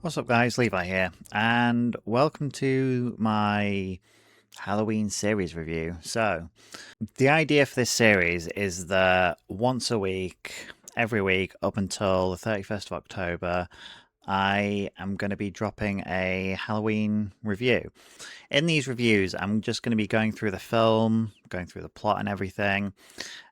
What's up guys, Levi here, and welcome to my Halloween series review. So, the idea for this series is that once a week, every week up until the 31st of October, I am going to be dropping a Halloween review. In these reviews, I'm just going to be going through the film, going through the plot and everything,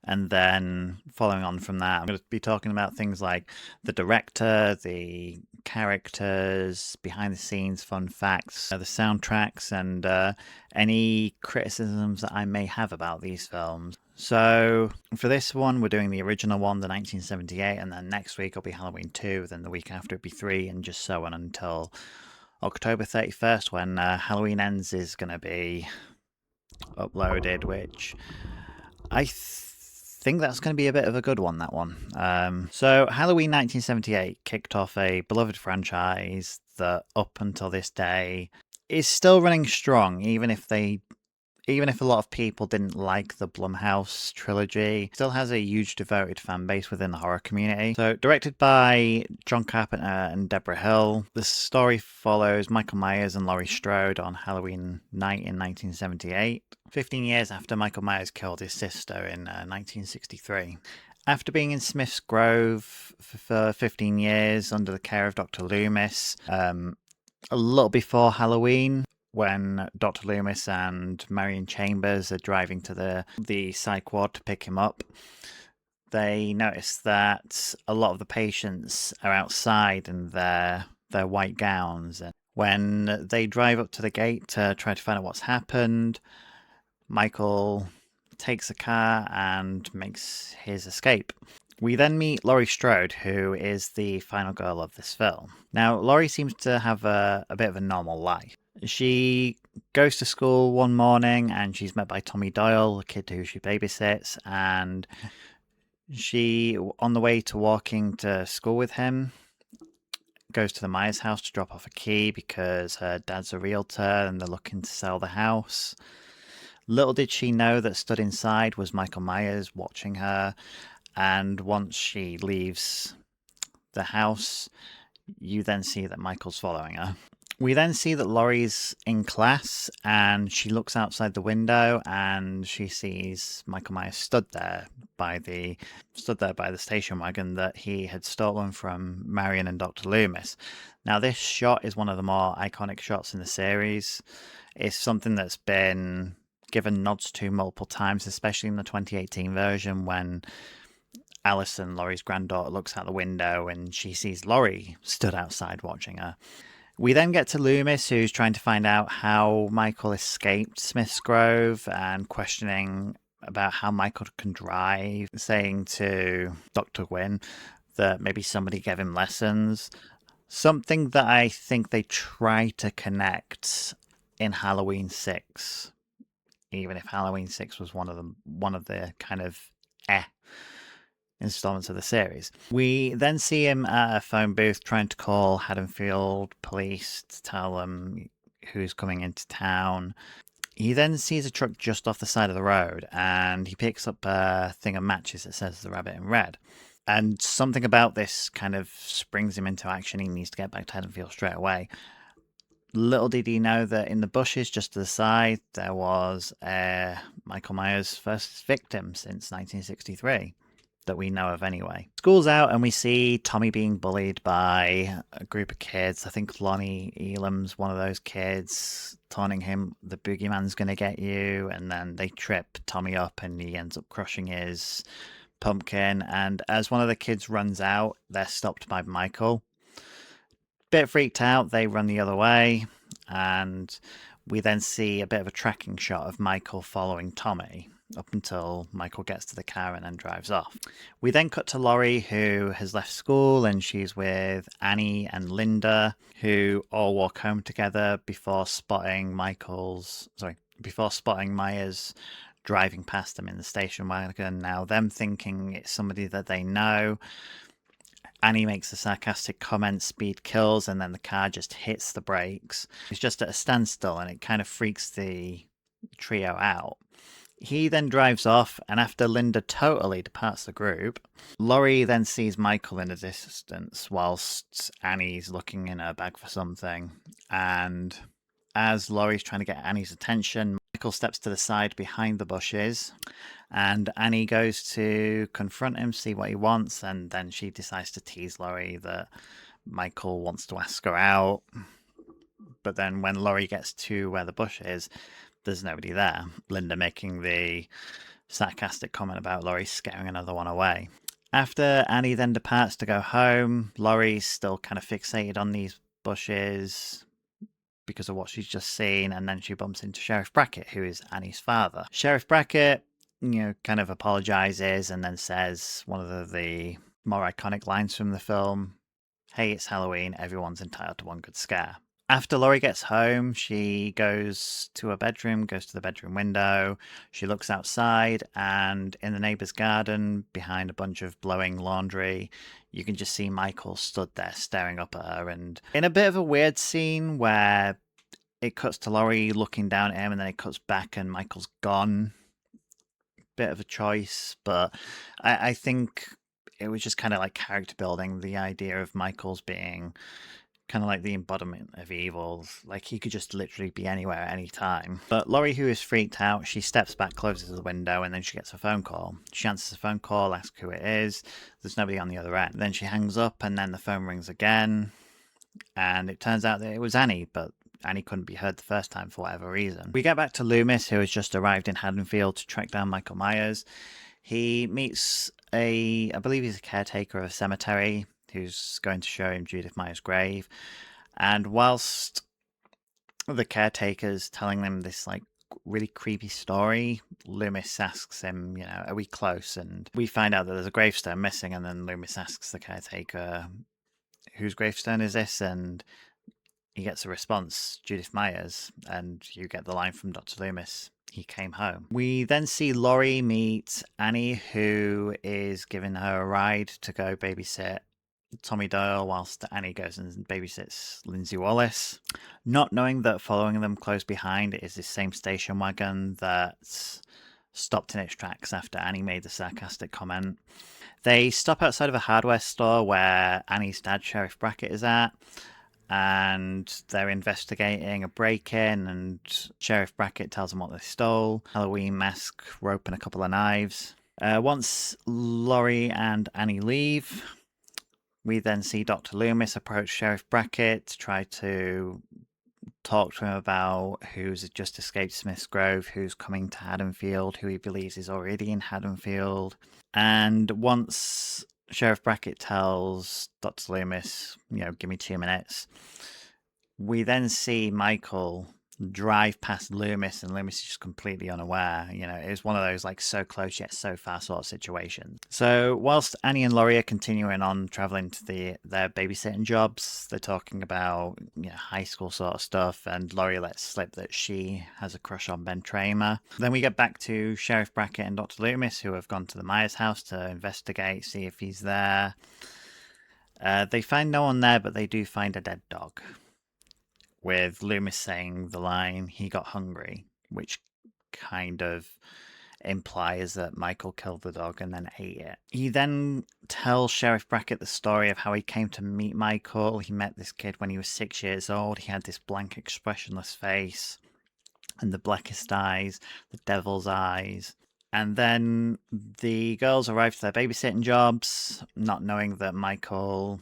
and then following on from that, I'm going to be talking about things like the director, the characters, behind the scenes, fun facts, the soundtracks, and any criticisms that I may have about these films. So for this one, we're doing the original one, the 1978, and then next week will be Halloween 2, then the week after it'll be 3, and just so on until October 31st when Halloween Ends is going to be uploaded, which I think that's going to be a bit of a good one, that one. So Halloween 1978 kicked off a beloved franchise that up until this day is still running strong, even if a lot of people didn't like the Blumhouse trilogy, still has a huge devoted fan base within the horror community. So, directed by John Carpenter and Deborah Hill, the story follows Michael Myers and Laurie Strode on Halloween night in 1978, 15 years after Michael Myers killed his sister in 1963. After being in Smith's Grove for 15 years under the care of Dr. Loomis, a little before Halloween, when Dr. Loomis and Marion Chambers are driving to the psych ward to pick him up, they notice that a lot of the patients are outside in their white gowns. And when they drive up to the gate to try to find out what's happened, Michael takes a car and makes his escape. We then meet Laurie Strode, who is the final girl of this film. Now, Laurie seems to have a bit of a normal life. She goes to school one morning and she's met by Tommy Doyle, a kid who she babysits, and she, on the way to walking to school with him, goes to the Myers house to drop off a key because her dad's a realtor and they're looking to sell the house. Little did she know that stood inside was Michael Myers watching her, and once she leaves the house, you then see that Michael's following her. We then see that Laurie's in class and she looks outside the window and she sees Michael Myers stood there by the station wagon that he had stolen from Marion and Dr. Loomis. Now this shot is one of the more iconic shots in the series. It's something that's been given nods to multiple times, especially in the 2018 version when Alison, Laurie's granddaughter, looks out the window and she sees Laurie stood outside watching her. We then get to Loomis, who's trying to find out how Michael escaped Smith's Grove and questioning about how Michael can drive, saying to Dr. Gwynn that maybe somebody gave him lessons. Something that I think they try to connect in Halloween 6, even if Halloween 6 was one of the kind of installments of the series. We then see him at a phone booth trying to call Haddonfield police to tell them who's coming into town. He then sees a truck just off the side of the road and he picks up a thing of matches that says The Rabbit in Red. And something about this kind of springs him into action. He needs to get back to Haddonfield straight away. Little did he know that in the bushes just to the side, there was Michael Myers' first victim since 1963. That we know of anyway. School's out and we see Tommy being bullied by a group of kids. I think Lonnie Elam's one of those kids, taunting him, the boogeyman's gonna get you, and then they trip Tommy up and he ends up crushing his pumpkin. And as one of the kids runs out, they're stopped by Michael. Bit freaked out, they run the other way, and we then see a bit of a tracking shot of Michael following Tommy up until Michael gets to the car and then drives off. We then cut to Laurie, who has left school and she's with Annie and Linda, who all walk home together before spotting Myers driving past them in the station wagon. Now, them thinking it's somebody that they know. Annie makes a sarcastic comment, speed kills, and then the car just hits the brakes. It's just at a standstill and it kind of freaks the trio out. He then drives off, and after Linda totally departs the group, Laurie then sees Michael in the distance whilst Annie's looking in her bag for something. And as Laurie's trying to get Annie's attention, Michael steps to the side behind the bushes, and Annie goes to confront him, see what he wants, and then she decides to tease Laurie that Michael wants to ask her out. But then when Laurie gets to where the bush is, there's nobody there. Linda making the sarcastic comment about Laurie scaring another one away. After Annie then departs to go home, Laurie's still kind of fixated on these bushes because of what she's just seen, and then she bumps into Sheriff Brackett, who is Annie's father. Sheriff Brackett, kind of apologizes and then says one of the more iconic lines from the film, "Hey, it's Halloween, everyone's entitled to one good scare." After Laurie gets home, she goes to her bedroom, goes to the bedroom window. She looks outside, and in the neighbor's garden, behind a bunch of blowing laundry, you can just see Michael stood there staring up at her. And in a bit of a weird scene where it cuts to Laurie looking down at him, and then it cuts back, and Michael's gone. Bit of a choice, but I think it was just kind of like character building, the idea of Michael's being kind of like the embodiment of evil. Like he could just literally be anywhere at any time. But Laurie, who is freaked out, she steps back, closes the window, and then she gets a phone call. She answers the phone call, asks who it is. There's nobody on the other end. Then she hangs up, and then the phone rings again. And it turns out that it was Annie, but Annie couldn't be heard the first time for whatever reason. We get back to Loomis, who has just arrived in Haddonfield to track down Michael Myers. He meets I believe he's a caretaker of a cemetery, who's going to show him Judith Myers' grave. And whilst the caretaker's telling them this like really creepy story, Loomis asks him, are we close? And we find out that there's a gravestone missing, and then Loomis asks the caretaker, whose gravestone is this? And he gets a response, Judith Myers, and you get the line from Dr. Loomis, he came home. We then see Laurie meet Annie, who is giving her a ride to go babysit Tommy Doyle whilst Annie goes and babysits Lindsay Wallace, not knowing that following them close behind is this same station wagon that stopped in its tracks after Annie made the sarcastic comment. They stop outside of a hardware store where Annie's dad, Sheriff Brackett, is at, and they're investigating a break-in, and Sheriff Brackett tells them what they stole: Halloween mask, rope, and a couple of knives. Once Laurie and Annie leave, we then see Dr. Loomis approach Sheriff Brackett to try to talk to him about who's just escaped Smith's Grove, who's coming to Haddonfield, who he believes is already in Haddonfield. And once Sheriff Brackett tells Dr. Loomis, give me 2 minutes, we then see Michael drive past Loomis, and Loomis is just completely unaware. It was one of those like so close yet so far sort of situations. So whilst Annie and Laurie are continuing on traveling to their babysitting jobs, they're talking about high school sort of stuff, and Laurie lets slip that she has a crush on Ben Tramer. Then we get back to Sheriff Brackett and Dr. Loomis, who have gone to the Myers house to investigate, see if he's there. They find no one there, but they do find a dead dog, with Loomis saying the line, "He got hungry," which kind of implies that Michael killed the dog and then ate it. He then tells Sheriff Brackett the story of how he came to meet Michael. He met this kid when he was 6 years old. He had this blank, expressionless face and the blackest eyes, the devil's eyes. And then the girls arrive to their babysitting jobs, not knowing that Michael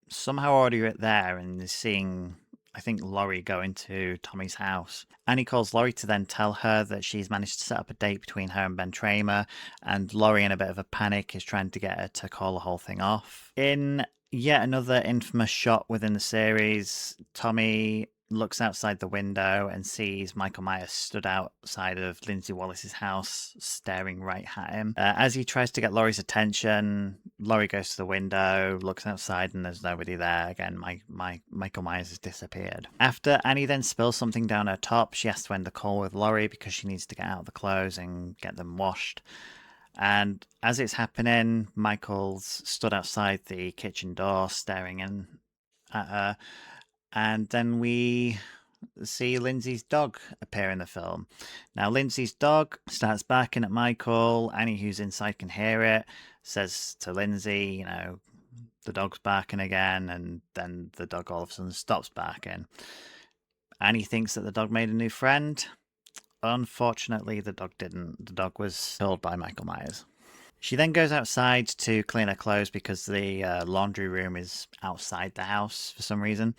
somehow already there and is seeing, I think, Laurie go into Tommy's house. Annie calls Laurie to then tell her that she's managed to set up a date between her and Ben Tramer, and Laurie, in a bit of a panic, is trying to get her to call the whole thing off. In yet another infamous shot within the series, Tommy looks outside the window and sees Michael Myers stood outside of Lindsay Wallace's house, staring right at him. As he tries to get Laurie's attention, Laurie goes to the window, looks outside, and there's nobody there. Again, Michael Myers has disappeared. After Annie then spills something down her top, she has to end the call with Laurie because she needs to get out of the clothes and get them washed. And as it's happening, Michael's stood outside the kitchen door, staring in at her. And then we see Lindsay's dog appear in the film. Now, Lindsay's dog starts barking at Michael. Annie, who's inside, can hear it, says to Lindsay, the dog's barking again, and then the dog all of a sudden stops barking. Annie thinks that the dog made a new friend. Unfortunately, the dog didn't. The dog was killed by Michael Myers. She then goes outside to clean her clothes because the laundry room is outside the house for some reason.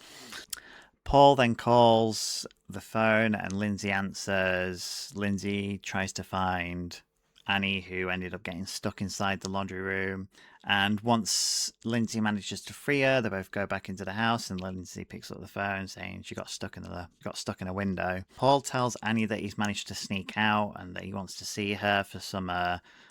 Paul then calls the phone and Lindsay answers. Lindsay tries to find Annie, who ended up getting stuck inside the laundry room. And once Lindsay manages to free her, they both go back into the house, and Lindsay picks up the phone saying she got stuck in a window. Paul tells Annie that he's managed to sneak out and that he wants to see her for some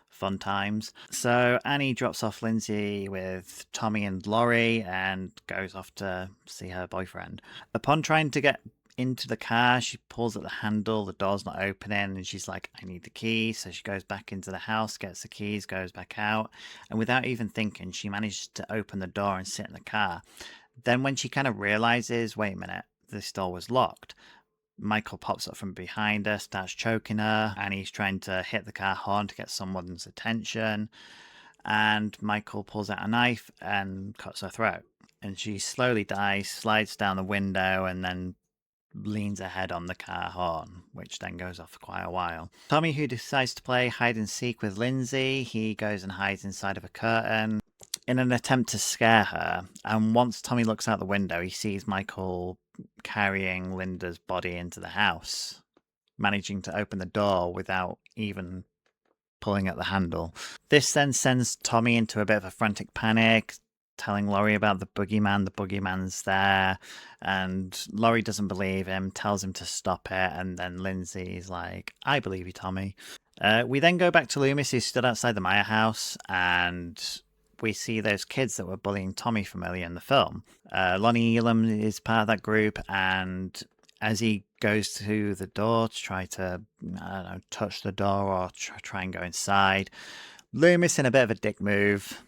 fun times. So Annie drops off Lindsay with Tommy and Laurie and goes off to see her boyfriend. Upon trying to get into the car, she pulls at the handle, the door's not opening, and she's like, I need the key. So she goes back into the house, gets the keys, goes back out, and without even thinking, she manages to open the door and sit in the car. Then when she kind of realizes, wait a minute, this door was locked, Michael pops up from behind her, starts choking her, and he's trying to hit the car horn to get someone's attention. And Michael pulls out a knife and cuts her throat. And she slowly dies, slides down the window, and then leans her head on the car horn, which then goes off for quite a while. Tommy, who decides to play hide and seek with Lindsay, he goes and hides inside of a curtain in an attempt to scare her. And once Tommy looks out the window, he sees Michael carrying Linda's body into the house, managing to open the door without even pulling at the handle. This then sends Tommy into a bit of a frantic panic, telling Laurie about the boogeyman. The boogeyman's there, and Laurie doesn't believe him, tells him to stop it, and then Lindsay's like, I believe you, Tommy. We then go back to Loomis, who stood outside the Meyer house, and we see those kids that were bullying Tommy from earlier in the film. Lonnie Elam is part of that group, and as he goes to the door to try to, I don't know, touch the door or try and go inside, Loomis, in a bit of a dick move,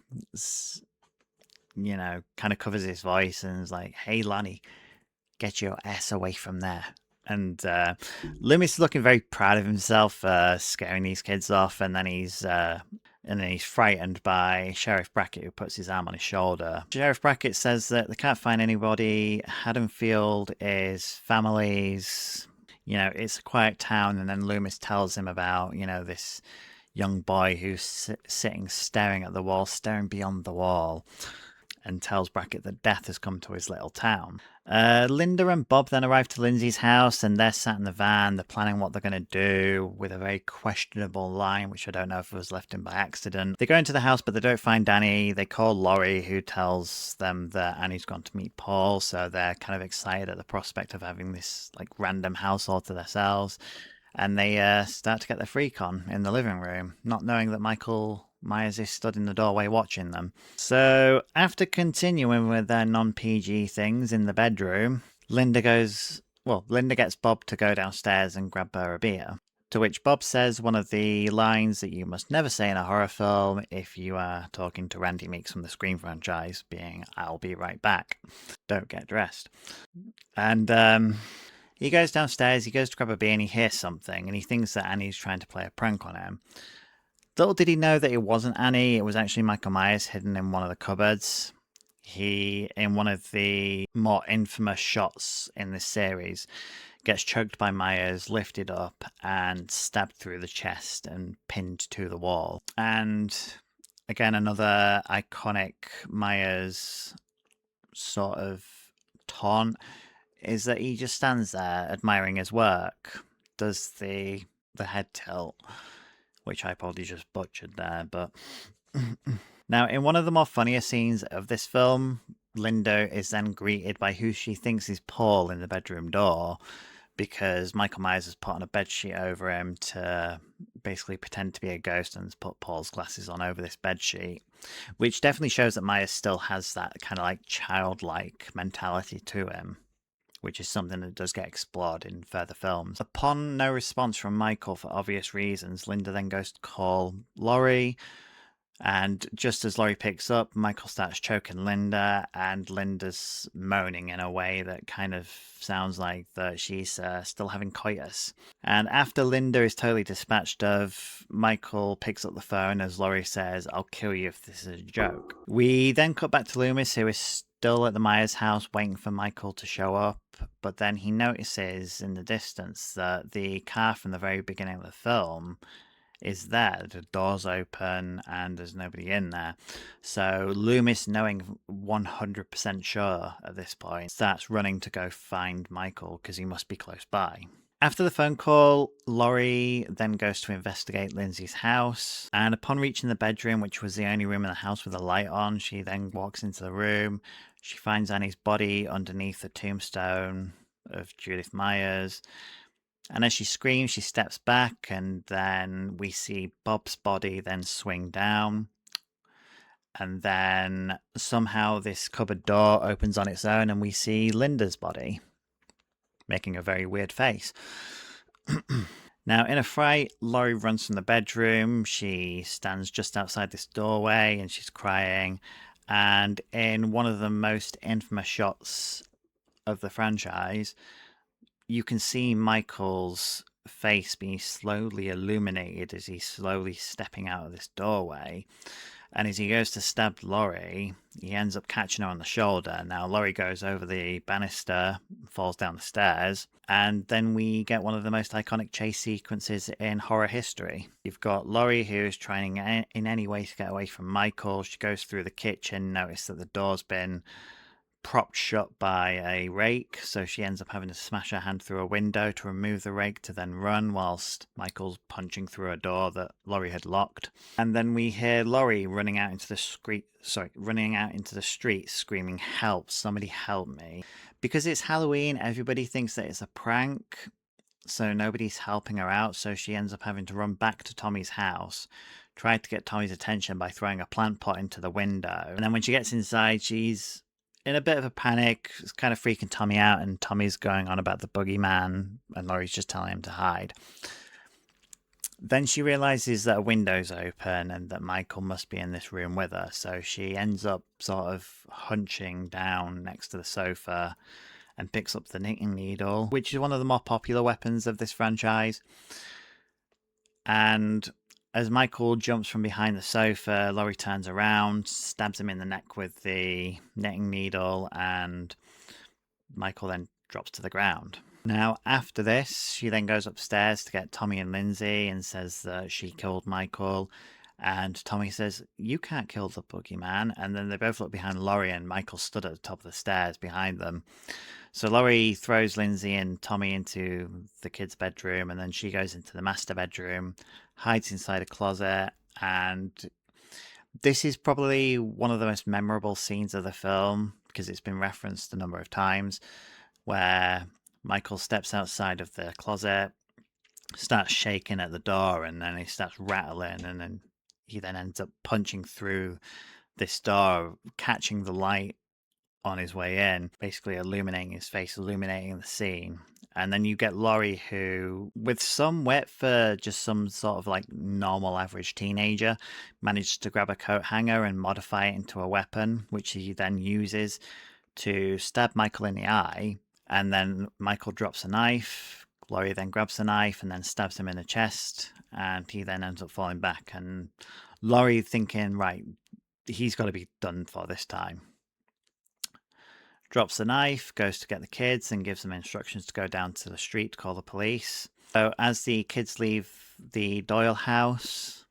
kind of covers his voice and is like, hey, Lonnie, get your ass away from there. And Loomis is looking very proud of himself, scaring these kids off, and then he's frightened by Sheriff Brackett, who puts his arm on his shoulder. Sheriff Brackett says that they can't find anybody. Haddonfield is families. It's a quiet town. And then Loomis tells him about, this young boy who's sitting, staring at the wall, staring beyond the wall, and tells Brackett that death has come to his little town. Linda and Bob then arrive to Lindsay's house, and they're sat in the van. They're planning what they're going to do with a very questionable line, which I don't know if it was left in by accident. They go into the house, but they don't find Annie. They call Laurie, who tells them that Annie's gone to meet Paul, so they're kind of excited at the prospect of having this random house all to themselves. And they start to get their freak on in the living room, not knowing that Michael Myers is stood in the doorway watching them. So after continuing with their non-PG things in the bedroom, Linda gets Bob to go downstairs and grab her a beer. To which Bob says one of the lines that you must never say in a horror film if you are talking to Randy Meeks from the Scream franchise, being, I'll be right back. Don't get dressed. And he goes downstairs, he goes to grab a beer, and he hears something, and he thinks that Annie's trying to play a prank on him. Little did he know that it wasn't Annie, it was actually Michael Myers hidden in one of the cupboards. He, in one of the more infamous shots in this series, gets choked by Myers, lifted up, and stabbed through the chest and pinned to the wall. And again, another iconic Myers sort of taunt is that he just stands there admiring his work, does the head tilt, which I probably just butchered there, but now in one of the more funnier scenes of this film, Linda is then greeted by who she thinks is Paul in the bedroom door, because Michael Myers has put on a bedsheet over him to basically pretend to be a ghost and has put Paul's glasses on over this bedsheet, which definitely shows that Myers still has that kind of childlike mentality to him, which is something that does get explored in further films. Upon no response from Michael for obvious reasons, Linda then goes to call Laurie, And just as Laurie picks up, Michael starts choking Linda, and Linda's moaning in a way that kind of sounds like that she's still having coitus. And after Linda is totally dispatched of, Michael picks up the phone as Laurie says, "I'll kill you if this is a joke." We then cut back to Loomis, who is still at the Myers house waiting for Michael to show up, but then he notices in the distance that the car from the very beginning of the film is there. The door's open and there's nobody in there. So Loomis, knowing 100% sure at this point, starts running to go find Michael because he must be close by. After the phone call, Laurie then goes to investigate Lindsay's house, and upon reaching the bedroom, which was the only room in the house with a light on, she then walks into the room. She finds Annie's body underneath the tombstone of Judith Myers. And as she screams, she steps back, and then we see Bob's body then swing down. And then somehow this cupboard door opens on its own, and we see Linda's body making a very weird face. Now, in a fright, Laurie runs from the bedroom. She stands just outside this doorway and she's crying. And in one of the most infamous shots of the franchise, you can see Michael's face being slowly illuminated as he's slowly stepping out of this doorway. And as he goes to stab Laurie, he ends up catching her on the shoulder. Now, Laurie goes over the banister, falls down the stairs, and then we get one of the most iconic chase sequences in horror history. You've got Laurie, who is trying in any way to get away from Michael. She goes through the kitchen, notices that the door's been propped shut by a rake, so she ends up having to smash her hand through a window to remove the rake to then run whilst Michael's punching through a door that Laurie had locked. And then we hear Laurie running out into the street screaming, "Help, somebody help me." Because it's Halloween, everybody thinks that it's a prank, so nobody's helping her out, so she ends up having to run back to Tommy's house, try to get Tommy's attention by throwing a plant pot into the window. And then when she gets inside, she's in a bit of a panic. It's kind of freaking Tommy out, and Tommy's going on about the boogeyman, and Laurie's just telling him to hide. Then she realizes that a window's open and that Michael must be in this room with her, so she ends up sort of hunching down next to the sofa and picks up the knitting needle, which is one of the more popular weapons of this franchise. And as Michael jumps from behind the sofa, Laurie turns around, stabs him in the neck with the knitting needle, and Michael then drops to the ground. Now, after this, she then goes upstairs to get Tommy and Lindsay and says that she killed Michael. And Tommy says, "You can't kill the boogeyman." And then they both look behind Laurie, and Michael stood at the top of the stairs behind them. So Laurie throws Lindsay and Tommy into the kids' bedroom, and then she goes into the master bedroom, hides inside a closet, and this is probably one of the most memorable scenes of the film because it's been referenced a number of times, where Michael steps outside of the closet, starts shaking at the door, and then he starts rattling, and then he then ends up punching through this door, catching the light on his way in, basically illuminating his face, illuminating the scene. And then you get Laurie, who, with some wit for just some sort of like normal average teenager, managed to grab a coat hanger and modify it into a weapon, which he then uses to stab Michael in the eye. And then Michael drops a knife. Laurie then grabs the knife and then stabs him in the chest. And he then ends up falling back. And Laurie thinking, right, he's got to be done for this time. Drops the knife, goes to get the kids, and gives them instructions to go down to the street to call the police. So as the kids leave the Doyle house,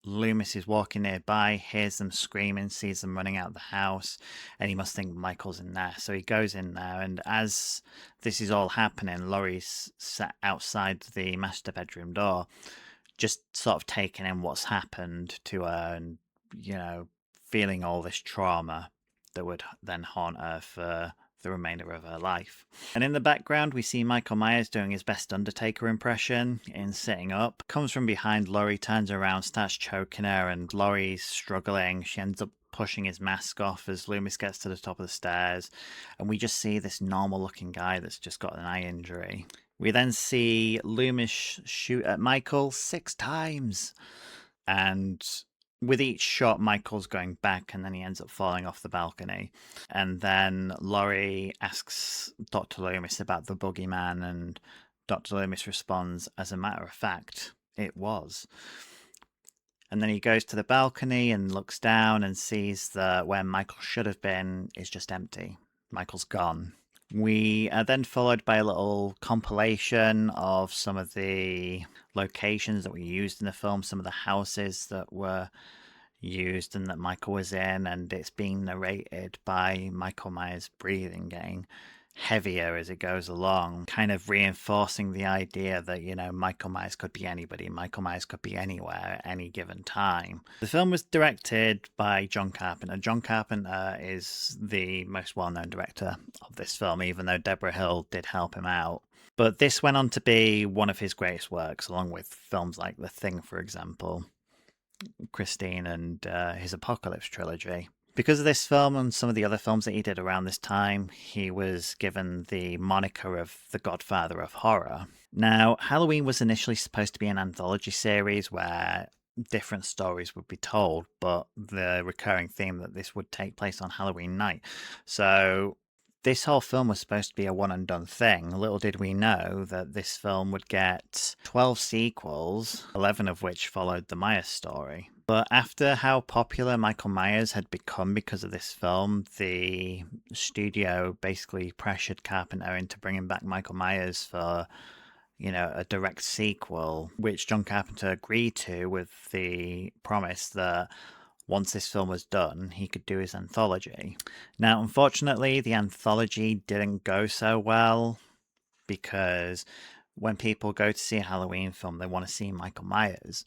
Loomis is walking nearby, hears them screaming, sees them running out of the house, and he must think Michael's in there. So he goes in there, and as this is all happening, Laurie's sat outside the master bedroom door, just sort of taking in what's happened to her and, feeling all this trauma that would then haunt her for the remainder of her life. And in the background, we see Michael Myers doing his best Undertaker impression in sitting up. Comes from behind Laurie, turns around, starts choking her, and Laurie's struggling. She ends up pushing his mask off as Loomis gets to the top of the stairs. And we just see this normal looking guy that's just got an eye injury. We then see Loomis shoot at Michael 6 times. And with each shot, Michael's going back and then he ends up falling off the balcony. And then Laurie asks Dr. Loomis about the boogeyman, and Dr. Loomis responds, as a matter of fact, it was. And then he goes to the balcony and looks down and sees that where Michael should have been is just empty. Michael's gone. We are then followed by a little compilation of some of the locations that were used in the film, some of the houses that were used and that Michael was in, and it's being narrated by Michael Myers breathing getting heavier as it goes along, kind of reinforcing the idea that, you know, Michael Myers could be anybody, Michael Myers could be anywhere at any given time. The film was directed by John Carpenter. John Carpenter is the most well-known director of this film, even though Deborah Hill did help him out. But this went on to be one of his greatest works, along with films like The Thing, for example, Christine, and his Apocalypse trilogy. Because of this film and some of the other films that he did around this time, he was given the moniker of the Godfather of Horror. Now, Halloween was initially supposed to be an anthology series where different stories would be told, but the recurring theme that this would take place on Halloween night. So this whole film was supposed to be a one and done thing. Little did we know that this film would get 12 sequels, 11 of which followed the Myers story. But after how popular Michael Myers had become because of this film, the studio basically pressured Carpenter into bringing back Michael Myers for, you know, a direct sequel, which John Carpenter agreed to with the promise that once this film was done, he could do his anthology. Now, unfortunately, the anthology didn't go so well because when people go to see a Halloween film, they want to see Michael Myers.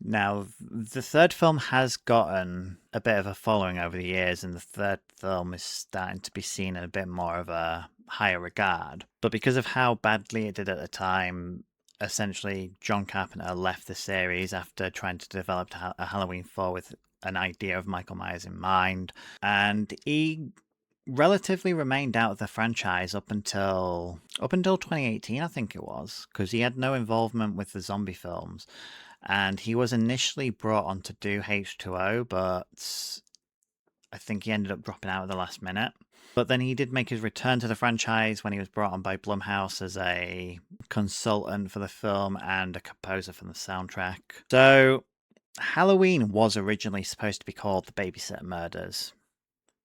Now, the third film has gotten a bit of a following over the years, and the third film is starting to be seen in a bit more of a higher regard. But because of how badly it did at the time, essentially John Carpenter left the series after trying to develop a Halloween 4 with an idea of Michael Myers in mind, and he relatively remained out of the franchise up until 2018, I think it was, because he had no involvement with the zombie films. And he was initially brought on to do H2O, but I think he ended up dropping out at the last minute. But then he did make his return to the franchise when he was brought on by Blumhouse as a consultant for the film and a composer for the soundtrack. So Halloween was originally supposed to be called The Babysitter Murders,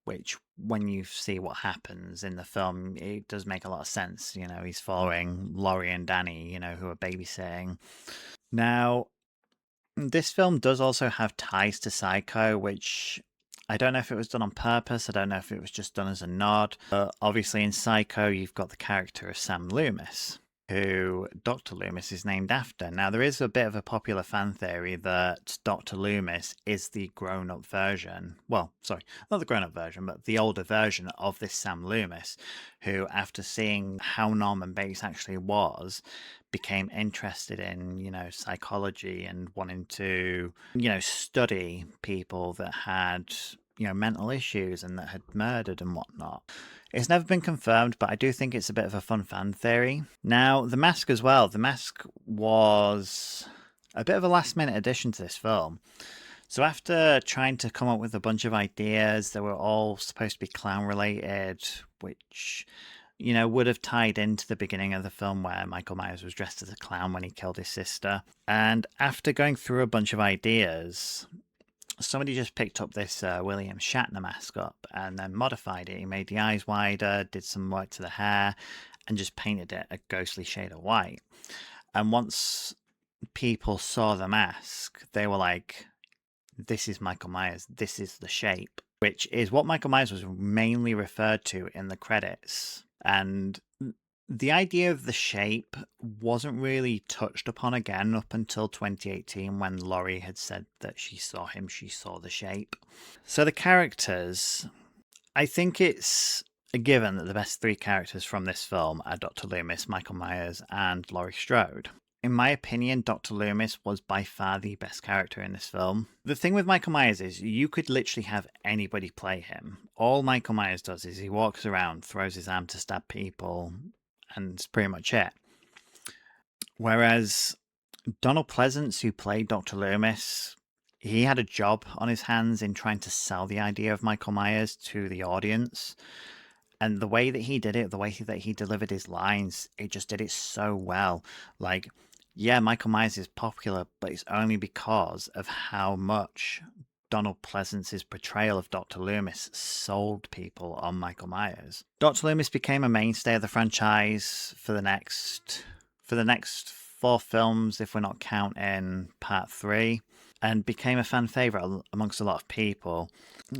which when you see what happens in the film, it does make a lot of sense. You know, he's following Laurie and Danny, you know, who are babysitting. Now, this film does also have ties to Psycho, which I don't know if it was done on purpose. I don't know if it was just done as a nod. But obviously in Psycho, you've got the character of Sam Loomis, who Dr. Loomis is named after. Now, there is a bit of a popular fan theory that Dr. Loomis is the grown-up version. Well, sorry, not the grown-up version, but the older version of this Sam Loomis, who, after seeing how Norman Bates actually was, became interested in, you know, psychology and wanting to, you know, study people that had, you know, mental issues and that had murdered and whatnot. It's never been confirmed, but I do think it's a bit of a fun fan theory. Now, The Mask as well. The Mask was a bit of a last minute addition to this film. So after trying to come up with a bunch of ideas that were all supposed to be clown related, which, you know, would have tied into the beginning of the film where Michael Myers was dressed as a clown when he killed his sister. And after going through a bunch of ideas, somebody just picked up this William Shatner mask up and then modified it. He made the eyes wider, did some work to the hair, and just painted it a ghostly shade of white. And once people saw the mask, they were like, this is Michael Myers, this is the shape, which is what Michael Myers was mainly referred to in the credits. And the idea of the shape wasn't really touched upon again up until 2018 when Laurie had said that she saw him, she saw the shape. So the characters, I think it's a given that the best three characters from this film are Dr. Loomis, Michael Myers, and Laurie Strode. In my opinion, Dr. Loomis was by far the best character in this film. The thing with Michael Myers is you could literally have anybody play him. All Michael Myers does is he walks around, throws his arm to stab people, and it's pretty much it. Whereas Donald Pleasance, who played Dr. Loomis, he had a job on his hands in trying to sell the idea of Michael Myers to the audience. And the way that he did it, the way that he delivered his lines, it just did it so well. Like, yeah, Michael Myers is popular, but it's only because of how much Donald Pleasance's portrayal of Dr. Loomis sold people on Michael Myers. Dr. Loomis became a mainstay of the franchise for the next four films, if we're not counting part three, and became a fan favorite amongst a lot of people.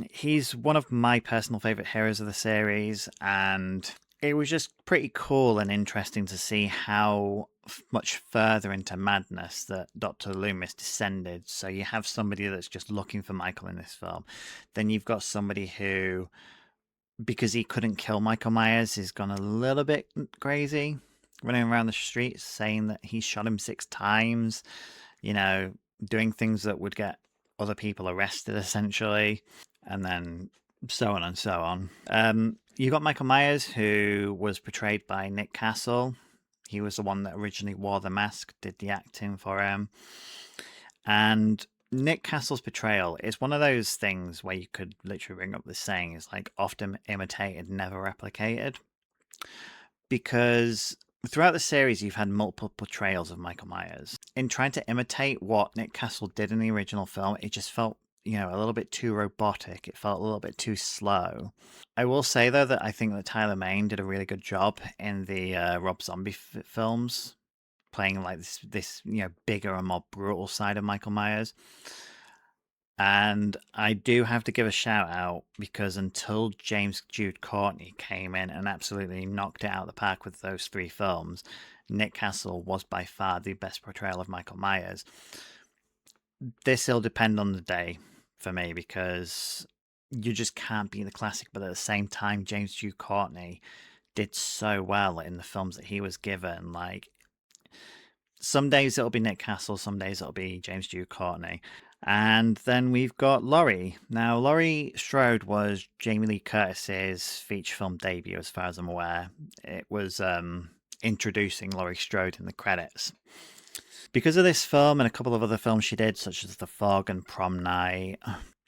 He's one of my personal favorite heroes of the series, and it was just pretty cool and interesting to see how much further into madness that Dr. Loomis descended. So you have somebody that's just looking for Michael in this film. Then you've got somebody who, because he couldn't kill Michael Myers, has gone a little bit crazy, running around the streets saying that he shot him 6 times, you know, doing things that would get other people arrested, essentially, and then so on and so on. You got Michael Myers, who was portrayed by Nick Castle. He was the one that originally wore the mask, did the acting for him. And Nick Castle's portrayal is one of those things where you could literally bring up this saying, is like often imitated, never replicated. Because throughout the series, you've had multiple portrayals of Michael Myers. In trying to imitate what Nick Castle did in the original film, it just felt, you know, a little bit too robotic. It felt a little bit too slow. I will say, though, that I think that Tyler Mane did a really good job in the Rob Zombie films, playing like this, you know, bigger and more brutal side of Michael Myers. And I do have to give a shout out, because until James Jude Courtney came in and absolutely knocked it out of the park with those 3 films, Nick Castle was by far the best portrayal of Michael Myers. This will depend on the day for me, because you just can't beat the classic, but at the same time, James Jude Courtney did so well in the films that he was given. Like, some days it'll be Nick Castle, some days it'll be James Jude Courtney. And then we've got Laurie. Now, Laurie Strode was Jamie Lee Curtis's feature film debut, as far as I'm aware. It was introducing Laurie Strode in the credits. Because of this film and a couple of other films she did, such as The Fog and Prom Night,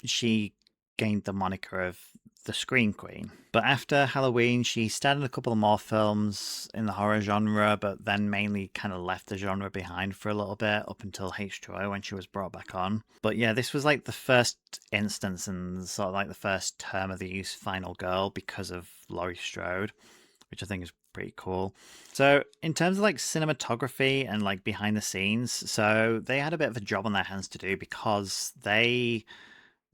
she gained the moniker of the Scream Queen. But after Halloween, she started a couple of more films in the horror genre, but then mainly kind of left the genre behind for a little bit up until H2O, when she was brought back on. But yeah, this was like the first instance and sort of like the first term of the use Final Girl because of Laurie Strode, which I think is pretty cool. So in terms of like cinematography and like behind the scenes, so they had a bit of a job on their hands to do, because they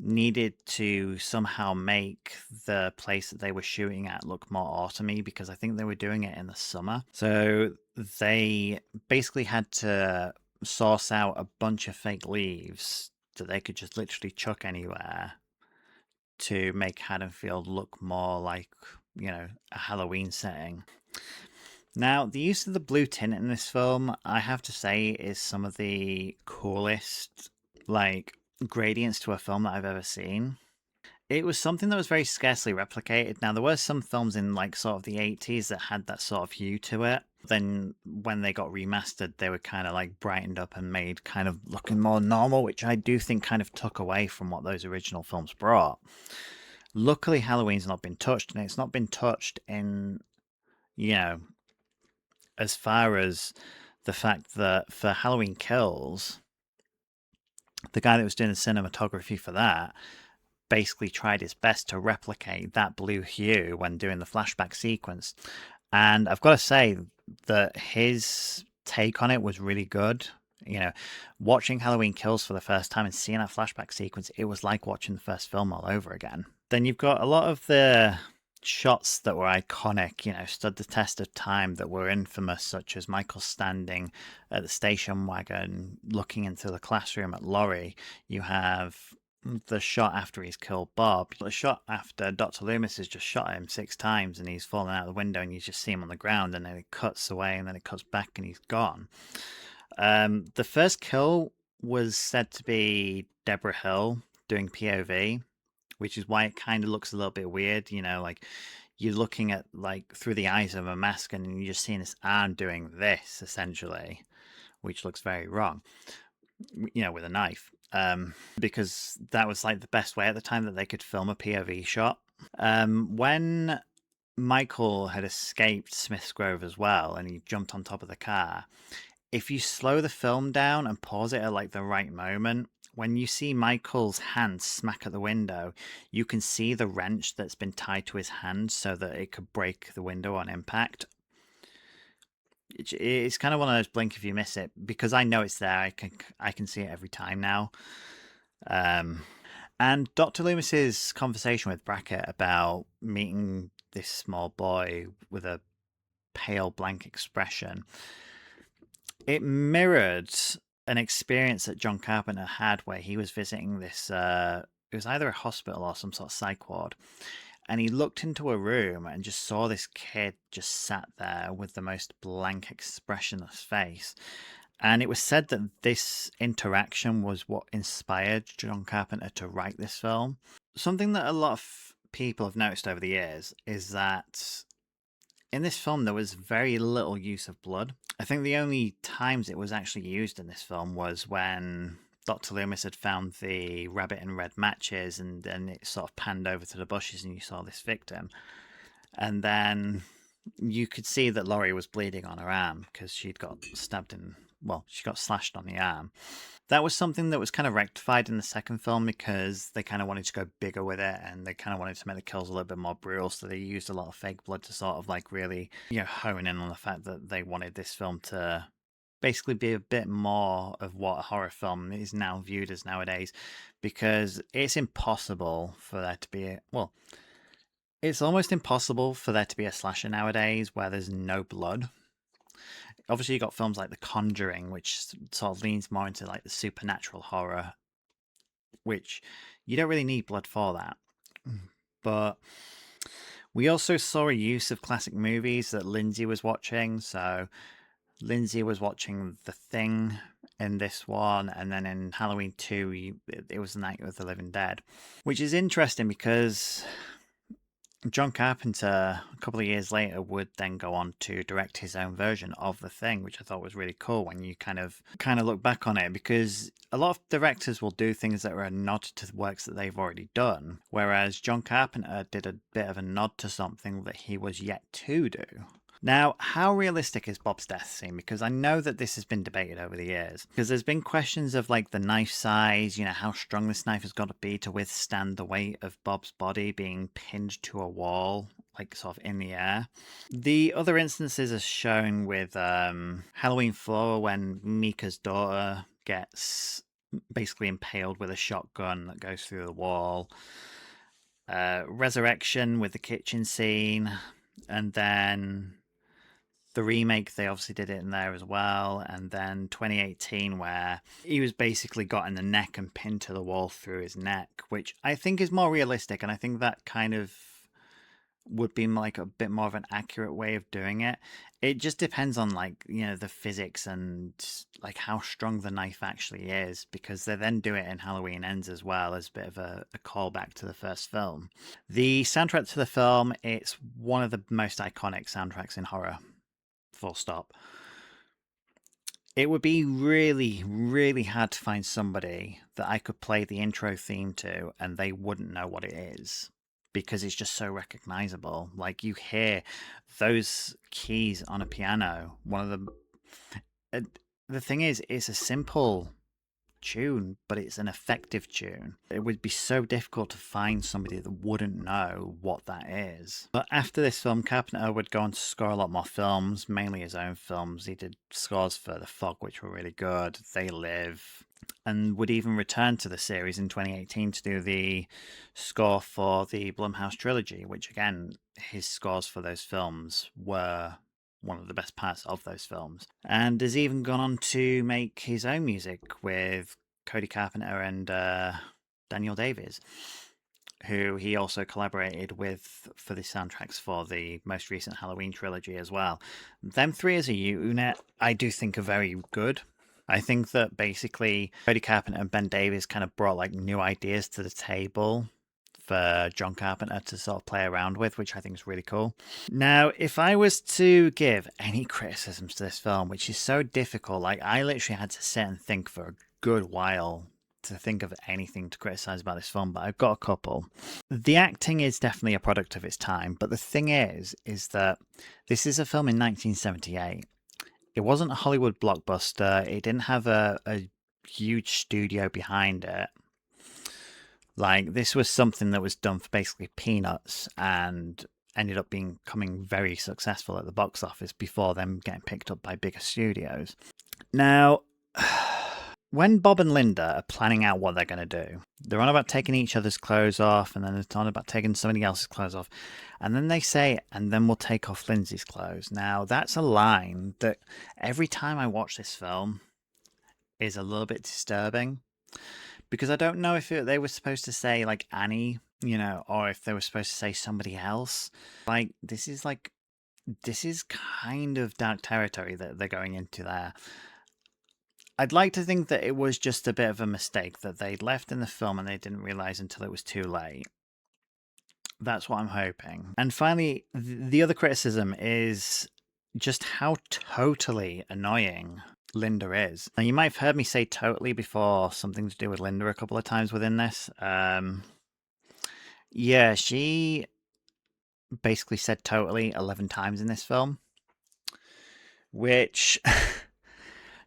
needed to somehow make the place that they were shooting at look more autumny, because I think they were doing it in the summer. So they basically had to source out a bunch of fake leaves that they could just literally chuck anywhere to make Haddonfield look more like, you know, a Halloween setting. Now, the use of the blue tint in this film, I have to say, is some of the coolest, like, gradients to a film that I've ever seen. It was something that was very scarcely replicated. Now, there were some films in, like, sort of the 80s that had that sort of hue to it. Then, when they got remastered, they were kind of, like, brightened up and made kind of looking more normal, which I do think kind of took away from what those original films brought. Luckily, Halloween's not been touched, and it's not been touched in, you know, as far as the fact that for Halloween Kills, the guy that was doing the cinematography for that basically tried his best to replicate that blue hue when doing the flashback sequence. And I've got to say that his take on it was really good. You know, watching Halloween Kills for the first time and seeing that flashback sequence, it was like watching the first film all over again. Then you've got a lot of the shots that were iconic, you know, stood the test of time, that were infamous, such as Michael standing at the station wagon looking into the classroom at Laurie. You have the shot after he's killed Bob, the shot after Dr. Loomis has just shot him 6 times and he's fallen out the window and you just see him on the ground, and then it cuts away and then it cuts back and he's gone. The first kill was said to be Deborah Hill doing POV, which is why it kind of looks a little bit weird. You know, like you're looking at like through the eyes of a mask and you're just seeing this arm doing this essentially, which looks very wrong, you know, with a knife. because that was like the best way at the time that they could film a POV shot. When Michael had escaped Smith's Grove as well, and he jumped on top of the car, if you slow the film down and pause it at like the right moment, when you see Michael's hand smack at the window, you can see the wrench that's been tied to his hand so that it could break the window on impact. It's kind of one of those blink if you miss it, because I know it's there. I can see it every time now. And Dr. Loomis's conversation with Brackett about meeting this small boy with a pale blank expression, it mirrored an experience that John Carpenter had where he was visiting this it was either a hospital or some sort of psych ward, and he looked into a room and just saw this kid just sat there with the most blank expressionless face. And it was said that this interaction was what inspired John Carpenter to write this film. Something that a lot of people have noticed over the years is that in this film there was very little use of blood. I think the only times it was actually used in this film was when Dr. Loomis had found the rabbit in red matches, and then it sort of panned over to the bushes and you saw this victim. And then you could see that Laurie was bleeding on her arm because she'd got stabbed in, well, she got slashed on the arm. That was something that was kind of rectified in the second film because they kind of wanted to go bigger with it, and they kind of wanted to make the kills a little bit more brutal, so they used a lot of fake blood to sort of like really, hone in on the fact that they wanted this film to basically be a bit more of what a horror film is now viewed as nowadays, because it's impossible for there to be it's almost impossible for there to be a slasher nowadays where there's no blood. Obviously, you got films like The Conjuring, which sort of leans more into like the supernatural horror, which you don't really need blood for that. But we also saw a use of classic movies that Lindsay was watching. So Lindsay was watching The Thing in this one, and then in Halloween 2, it was The Night of the Living Dead, which is interesting because John Carpenter, a couple of years later, would then go on to direct his own version of The Thing, which I thought was really cool when you kind of look back on it, because a lot of directors will do things that are a nod to works that they've already done, whereas John Carpenter did a bit of a nod to something that he was yet to do. Now, how realistic is Bob's death scene? Because I know that this has been debated over the years. Because there's been questions of like the knife size, how strong this knife has got to be to withstand the weight of Bob's body being pinned to a wall, like sort of in the air. The other instances are shown with Halloween 4 when Mika's daughter gets basically impaled with a shotgun that goes through the wall. Resurrection with the kitchen scene, and then the remake, they obviously did it in there as well. And then 2018, where he was basically got in the neck and pinned to the wall through his neck, which I think is more realistic. And I think that kind of would be like a bit more of an accurate way of doing it. It just depends on like, the physics and like how strong the knife actually is, because they then do it in Halloween Ends as well as a bit of a callback to the first film. The soundtrack to the film, it's one of the most iconic soundtracks in horror. Full stop. It would be really, really hard to find somebody that I could play the intro theme to and they wouldn't know what it is, because it's just so recognizable. Like, you hear those keys on a piano. The thing is, it's a simple tune, but it's an effective tune. It would be so difficult to find somebody that wouldn't know what that is. But after this film, Carpenter would go on to score a lot more films, mainly his own films. He did scores for The Fog, which were really good, They Live, and would even return to the series in 2018 to do the score for the Blumhouse trilogy, which again, his scores for those films were one of the best parts of those films, and has even gone on to make his own music with Cody Carpenter and Daniel Davies, who he also collaborated with for the soundtracks for the most recent Halloween trilogy as well. Them three as a unit, I do think are very good. I think that basically Cody Carpenter and Ben Davies kind of brought like new ideas to the table for John Carpenter to sort of play around with, which I think is really cool. Now, if I was to give any criticisms to this film, which is so difficult, like I literally had to sit and think for a good while to think of anything to criticize about this film, but I've got a couple. The acting is definitely a product of its time, but the thing is that this is a film in 1978. It wasn't a Hollywood blockbuster. It didn't have a huge studio behind it. Like, this was something that was done for basically peanuts and ended up becoming very successful at the box office before them getting picked up by bigger studios. Now, when Bob and Linda are planning out what they're going to do, they're on about taking each other's clothes off, and then they're on about taking somebody else's clothes off. And then they say, and then we'll take off Lindsay's clothes. Now, that's a line that every time I watch this film is a little bit disturbing. Because I don't know if they were supposed to say, like, Annie, or if they were supposed to say somebody else. Like, this is kind of dark territory that they're going into there. I'd like to think that it was just a bit of a mistake that they'd left in the film and they didn't realize until it was too late. That's what I'm hoping. And finally, the other criticism is just how totally annoying Linda is. Now, you might have heard me say totally before something to do with Linda a couple of times within this. Yeah, she basically said totally 11 times in this film, which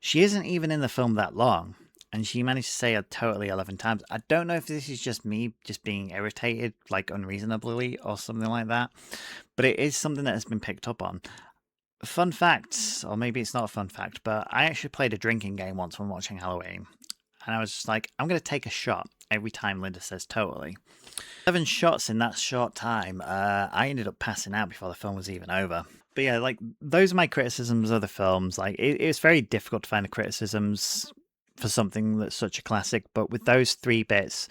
she isn't even in the film that long, and she managed to say it totally 11 times. I don't know if this is just me just being irritated, like unreasonably or something like that, but it is something that has been picked up on. Fun fact, or maybe it's not a fun fact, but I actually played a drinking game once when watching Halloween. And I was just like, I'm going to take a shot every time Linda says totally. 7 shots in that short time. I ended up passing out before the film was even over. But yeah, like, those are my criticisms of the films. Like, it's very difficult to find the criticisms for something that's such a classic. But with those 3 bits,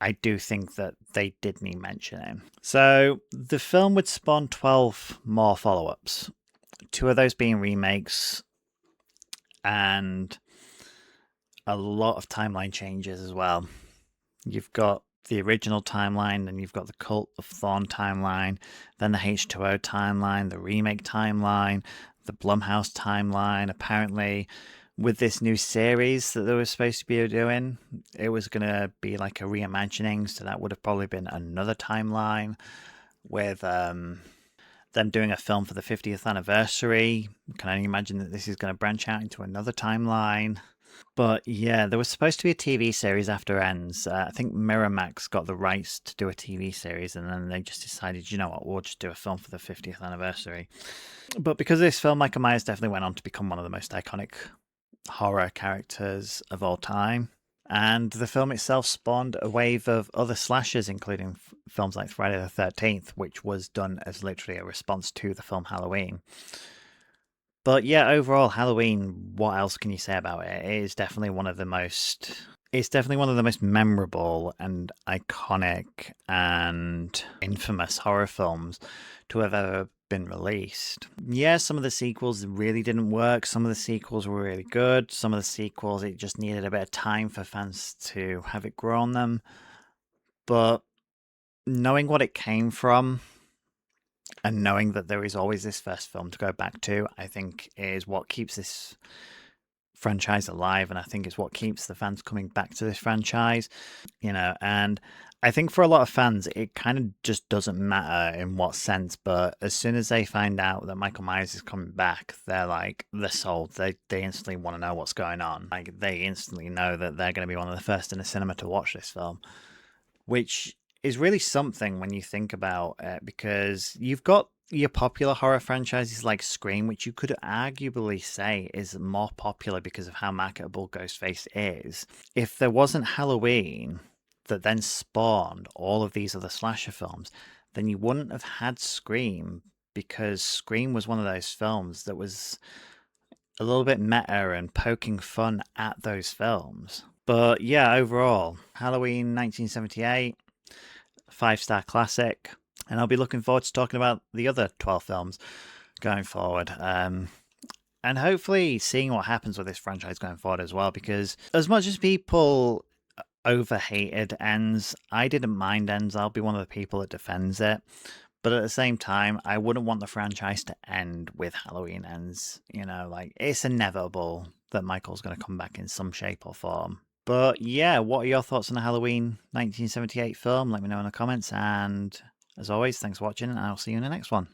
I do think that they did need mentioning. So the film would spawn 12 more follow-ups. 2 of those being remakes, and a lot of timeline changes as well. You've got the original timeline, then you've got the Cult of Thorn timeline, then the H2O timeline, the remake timeline, the Blumhouse timeline. Apparently, with this new series that they were supposed to be doing, it was going to be like a reimagining, so that would have probably been another timeline with them doing a film for the 50th anniversary. Can only imagine that this is going to branch out into another timeline. But yeah, there was supposed to be a TV series after Ends. I think Miramax got the rights to do a TV series, and then they just decided, you know what, we'll just do a film for the 50th anniversary. But because of this film, Michael Myers definitely went on to become one of the most iconic horror characters of all time. And the film itself spawned a wave of other slashers, including films like Friday the 13th, which was done as literally a response to the film Halloween. But yeah, overall, Halloween, what else can you say about it? It is definitely one of the most... It's definitely one of the most memorable and iconic and infamous horror films to have ever been released. Yeah, some of the sequels really didn't work. Some of the sequels were really good. Some of the sequels, it just needed a bit of time for fans to have it grow on them. But knowing what it came from and knowing that there is always this first film to go back to, I think is what keeps this franchise alive, and I think it's what keeps the fans coming back to this franchise, and I think for a lot of fans it kind of just doesn't matter in what sense, but as soon as they find out that Michael Myers is coming back, they're sold. They instantly want to know what's going on. Like, they instantly know that they're going to be one of the first in the cinema to watch this film, which is really something when you think about it, because you've got your popular horror franchises like Scream, which you could arguably say is more popular because of how marketable Ghostface is. If there wasn't Halloween that then spawned all of these other slasher films, then you wouldn't have had Scream, because Scream was one of those films that was a little bit meta and poking fun at those films. But yeah, overall, Halloween 1978, 5-star classic. And I'll be looking forward to talking about the other 12 films going forward. And hopefully seeing what happens with this franchise going forward as well. Because as much as people overhated Ends, I didn't mind Ends. I'll be one of the people that defends it. But at the same time, I wouldn't want the franchise to end with Halloween Ends. It's inevitable that Michael's going to come back in some shape or form. But yeah, what are your thoughts on the Halloween 1978 film? Let me know in the comments. And as always, thanks for watching, and I'll see you in the next one.